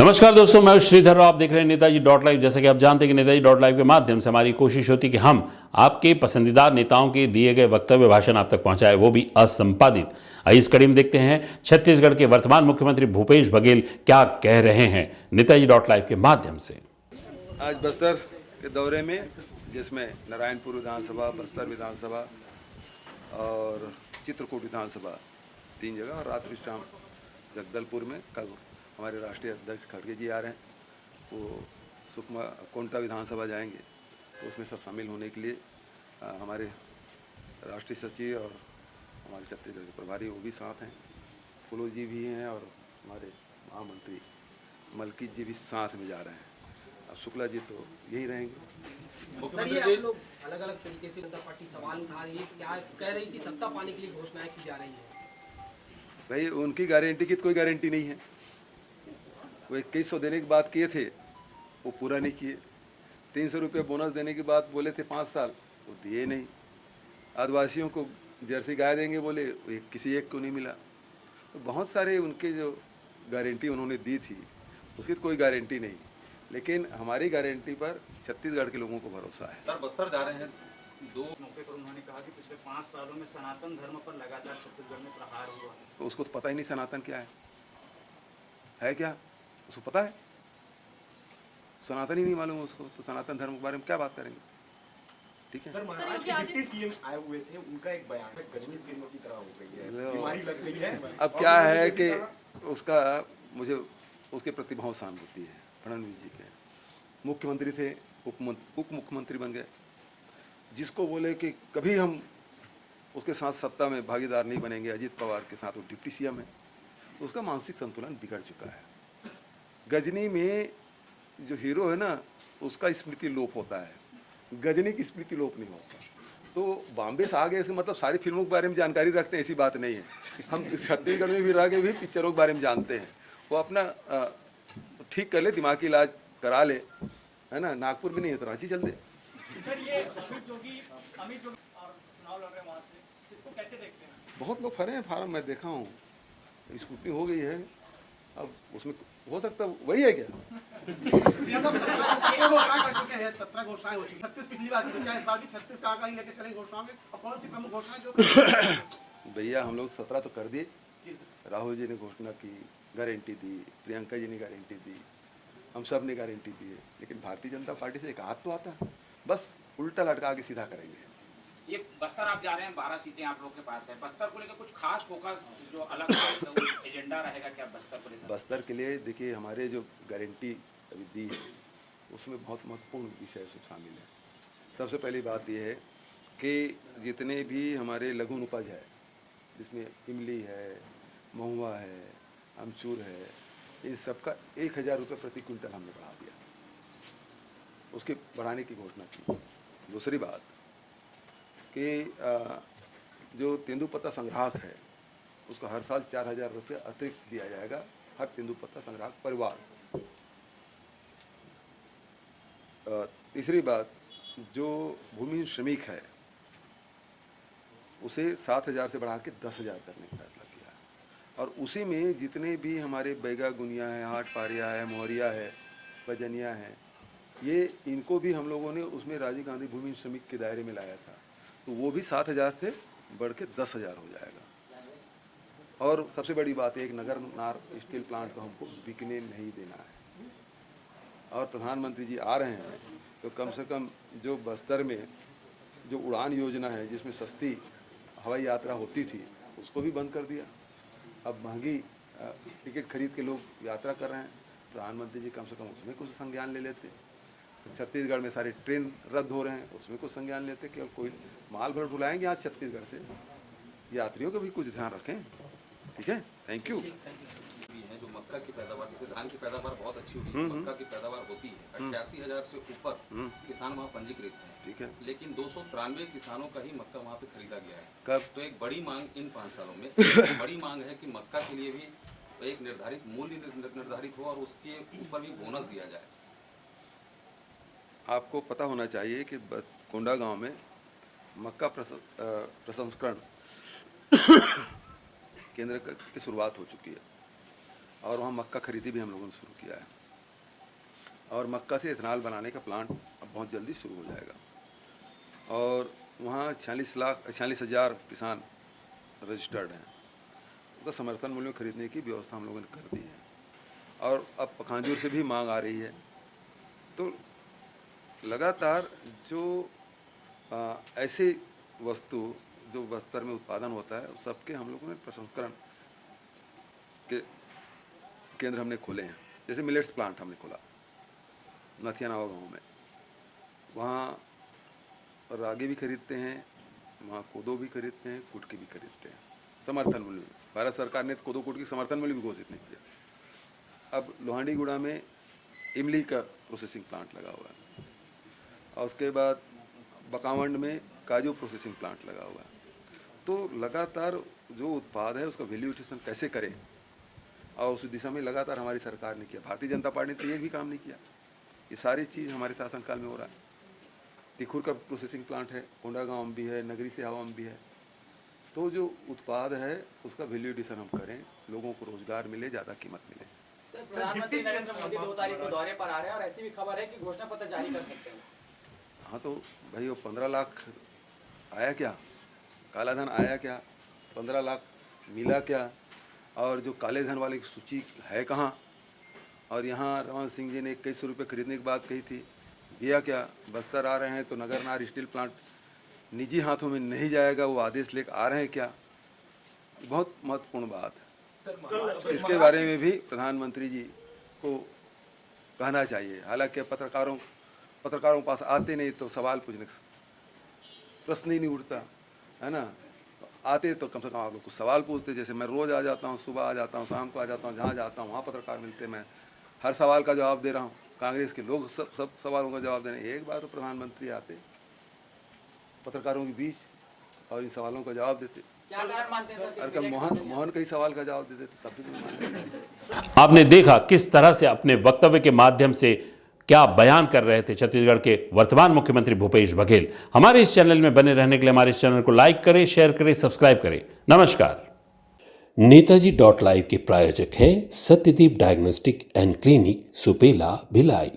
नमस्कार दोस्तों, मैं श्रीधर राव, आप देख रहे हैं नेताजी डॉट लाइव। जैसे कि आप जानते हैं कि नेताजी डॉट लाइव के माध्यम से हमारी कोशिश होती है कि हम आपके पसंदीदा नेताओं के दिए गए वक्तव्य भाषण आप तक पहुंचाए, वो भी असंपादित। इस कड़ी में देखते हैं छत्तीसगढ़ के वर्तमान मुख्यमंत्री भूपेश बघेल क्या कह रहे हैं नेताजी डॉट लाइव के माध्यम से। आज बस्तर के दौरे में, जिसमें नारायणपुर विधानसभा, बस्तर विधानसभा और चित्रकूट विधानसभा 3 जगह, और रात्रि शाम जगदलपुर में कल हमारे राष्ट्रीय अध्यक्ष खड़गे जी आ रहे हैं। वो सुकमा कोंटा विधानसभा जाएंगे, तो उसमें सब शामिल होने के लिए हमारे राष्ट्रीय सचिव और हमारे छत्तीसगढ़ के प्रभारी वो भी साथ हैं, फुलो जी भी हैं, और हमारे महामंत्री मलकीत जी भी साथ में जा रहे हैं। अब शुक्ला जी तो यही रहेंगे। सर, ये आप लोग अलग अलग तरीके से जनता पार्टी सवाल उठा रही है, क्या कह रही है कि सत्ता पाने के लिए घोषणाएं की जा रही है। भाई, उनकी गारंटी की तो कोई गारंटी नहीं है। वो 2100 देने की बात किए थे, वो पूरा नहीं किए। 300 रुपये बोनस देने की बात बोले थे 5 साल, वो दिए नहीं। आदिवासियों को जर्सी गाय देंगे बोले, किसी एक को नहीं मिला। तो बहुत सारे उनके जो गारंटी उन्होंने दी थी, उसकी तो कोई गारंटी नहीं। लेकिन हमारी गारंटी पर छत्तीसगढ़ के लोगों को भरोसा है। सर, बस्तर जा रहे हैं, 2 मौके पर उन्होंने कहा कि पिछले 5 सालों में सनातन धर्म पर लगातार छत्तीसगढ़ में प्रहार हुआ है। तो उसको तो पता ही नहीं सनातन क्या है क्या उसको पता है? सनातन ही नहीं मालूम उसको, तो सनातन धर्म के बारे में क्या बात करेंगे? ठीक है सर, महाराष्ट्र के डिप्टी सीएम आए हुए थे, उनका एक बयान है गजनी फिल्म की तरह हो गई है, बीमारी लग गई है। अब क्या है कि उसका मुझे उसके प्रति बहुत सहानुभूति है। फडणवीस जी के मुख्यमंत्री थे, उप मुख्यमंत्री बन गए। जिसको बोले कि कभी हम उसके साथ सत्ता में भागीदार नहीं बनेंगे, अजीत पवार के साथ वो डिप्टी सीएम है, तो उसका मानसिक संतुलन बिगड़ चुका है। गजनी में जो हीरो है ना, उसका स्मृति लोप होता है, गजनी की स्मृति लोप नहीं होता। तो बॉम्बे से आ गए, इसका मतलब सारी फिल्मों के बारे में जानकारी रखते हैं, ऐसी बात नहीं है। हम छत्तीसगढ़ में भी रह के भी पिक्चरों के बारे में जानते हैं। वो अपना ठीक कर ले, दिमागी इलाज करा ले, है ना। नागपुर में नहीं है तो रांची चल दे। सर, ये अमित जोगी और चुनाव लड़ रहे हैं वहाँ से, इसको कैसे देखते हैं? बहुत लोग भरे हैं फार्म, मैं देखा हूँ, स्कूटनी हो गई है। अब उसमें हो सकता है वही है क्या? 17 घोषणाएं कर चुके हैं, 17 घोषणाएं हो चुकी, 36 पिछली बार से, क्या इस बार भी 36 का आंकड़ा ही लेके चलेंगे घोषणाओं में? और कौन सी प्रमुख घोषणाएं जो भैया, हम लोग 17 तो कर दिए। राहुल जी ने घोषणा की, गारंटी दी, प्रियंका जी ने गारंटी दी, हम सब ने गारंटी दी है। लेकिन भारतीय जनता पार्टी से एक हाथ तो आता है, बस उल्टा लटका के सीधा करेंगे। ये बस्तर आप जा रहे हैं, 12 सीटें आप लोग के पास है। बस्तर को लेकर कुछ खास फोकस जो अलग एजेंडा रहेगा क्या बस्तर को लेकर? बस्तर के लिए देखिए, हमारे जो गारंटी अभी दी है उसमें बहुत महत्वपूर्ण विषय सब शामिल है। सबसे पहली बात यह है कि जितने भी हमारे लघु उपज है, जिसमें इमली है, महुआ है, अमचूर है, इन सबका 1000 रुपये प्रति क्विंटल हमने बढ़ा दिया, उसके बढ़ाने की घोषणा की। दूसरी बात कि जो तेंदुपत्ता संग्राहक है, उसको हर साल 4000 रुपये अतिरिक्त दिया जाएगा हर तेंदुपत्ता संग्राहक परिवार। तीसरी बात, जो भूमिहीन श्रमिक है उसे 7000 से बढ़ा के 10,000 करने का फैसला किया है। और उसी में जितने भी हमारे बैगा गुनिया है, हाट पारिया है, मोहरिया है, बजनिया है, ये इनको भी हम लोगों ने उसमें राजीव गांधी भूमिहीन श्रमिक के दायरे में लाया था, तो वो भी 7000 से बढ़ के 10,000 हो जाएगा। और सबसे बड़ी बात है, एक नगर नार स्टील प्लांट को हमको बिकने नहीं देना है। और प्रधानमंत्री जी आ रहे हैं, तो कम से कम जो बस्तर में जो उड़ान योजना है, जिसमें सस्ती हवाई यात्रा होती थी, उसको भी बंद कर दिया। अब महंगी टिकट खरीद के लोग यात्रा कर रहे हैं। प्रधानमंत्री जी कम से कम उसमें कुछ संज्ञान ले लेते। छत्तीसगढ़ में सारे ट्रेन रद्द हो रहे हैं, उसमें कुछ संज्ञान लेते कि कोई माल भर ढुलाएंगे यहाँ छत्तीसगढ़ से, यात्रियों का भी कुछ ध्यान रखें। ठीक है, थैंक यू। जो मक्का की पैदावार, जैसे धान की पैदावार बहुत अच्छी होती है, मक्का की पैदावार होती है, 88,000 से ऊपर किसान वहाँ पंजीकृत हैं। ठीक है, लेकिन 293 किसानों का ही मक्का वहाँ पे खरीदा गया है। कब? तो एक बड़ी मांग इन 5 सालों में एक बड़ी मांग है कि मक्का के लिए भी एक निर्धारित मूल्य निर्धारित हो और उसके ऊपर भी बोनस दिया जाए। आपको पता होना चाहिए कि कोंडा गांव में मक्का प्रसंस्करण केंद्र की शुरुआत हो चुकी है, और वहाँ मक्का खरीदी भी हम लोगों ने शुरू किया है। और मक्का से इथेनॉल बनाने का प्लांट अब बहुत जल्दी शुरू हो जाएगा। और वहाँ 46,00,000 किसान रजिस्टर्ड हैं, उनका समर्थन मूल्य में खरीदने की व्यवस्था हम लोगों ने कर दी है। और अब पखांजूर से भी मांग आ रही है। तो लगातार जो ऐसे वस्तु जो बस्तर में उत्पादन होता है सबके हम लोगों ने प्रसंस्करण के केंद्र हमने खोले हैं। जैसे मिलेट्स प्लांट हमने खोला नथिया नावा गाँव में, वहाँ रागी भी खरीदते हैं, वहाँ कोदो भी खरीदते हैं, कुटकी भी खरीदते हैं समर्थन मूल्य में। भारत सरकार ने कोदो कुटकी समर्थन मूल्य भी घोषित नहीं किया। अब लोहांडीगुड़ा में इमली का प्रोसेसिंग प्लांट लगा हुआ है, और उसके बाद बकावंड में काजू प्रोसेसिंग प्लांट लगा हुआ है। तो लगातार जो उत्पाद है उसका वैल्यू एडिशन कैसे करें, और उस दिशा में लगातार हमारी सरकार ने किया। भारतीय जनता पार्टी ने तो ये भी काम नहीं किया। ये सारी चीज़ हमारे शासनकाल में हो रहा है। तिखुर का प्रोसेसिंग प्लांट है, कोंडागांव में भी है, नगरी से हवा में भी है। तो जो उत्पाद है उसका वैल्यू एडिशन हम करें, लोगों को रोजगार मिले, ज़्यादा कीमत मिले। प्रधानमंत्री नरेंद्र मोदी 2 तारीख को दौरे पर आ रहे हैं और ऐसी भी खबर है कि घोषणा पत्र जारी कर सकते हैं। हाँ, तो भाई वो 15 लाख आया क्या, काला धन आया क्या, 15 लाख मिला क्या, और जो काले धन वाले की सूची है कहाँ। और यहाँ रमन सिंह जी ने 2100 रुपये खरीदने की बात कही थी, दिया क्या। बस्तर आ रहे हैं तो नगरनार स्टील प्लांट निजी हाथों में नहीं जाएगा, वो आदेश लेकर आ रहे हैं क्या। बहुत महत्वपूर्ण बात है। इसके बारे में भी प्रधानमंत्री जी को कहना चाहिए। हालांकि पत्रकारों के पास आते नहीं तो सवाल पूछने का प्रश्न ही नहीं उठता है ना। आते तो कम से कम आप लोग कुछ सवाल पूछते। जैसे मैं रोज़ आ जाता हूँ, सुबह आ जाता हूँ, शाम को आ जाता हूँ, जहाँ जाता हूँ वहाँ पत्रकार मिलते। मैं हर सवाल का जवाब दे रहा हूँ। कांग्रेस के लोग सब सवालों का जवाब देने। एक बार तो प्रधानमंत्री आते पत्रकारों के बीच और इन सवालों का जवाब देते। क्या कारण मानते हैं सर? अगर मोहन कई सवाल का जवाब देते तब भी नहीं मानते। आपने देखा किस तरह से अपने वक्तव्य के माध्यम से क्या बयान कर रहे थे छत्तीसगढ़ के वर्तमान मुख्यमंत्री भूपेश बघेल। हमारे इस चैनल में बने रहने के लिए हमारे इस चैनल को लाइक करें, शेयर करें, सब्सक्राइब करें। नमस्कार। नेताजी.लाइव के प्रायोजक हैं Satyadeep diagnostic and clinic, Supela, Bhilai.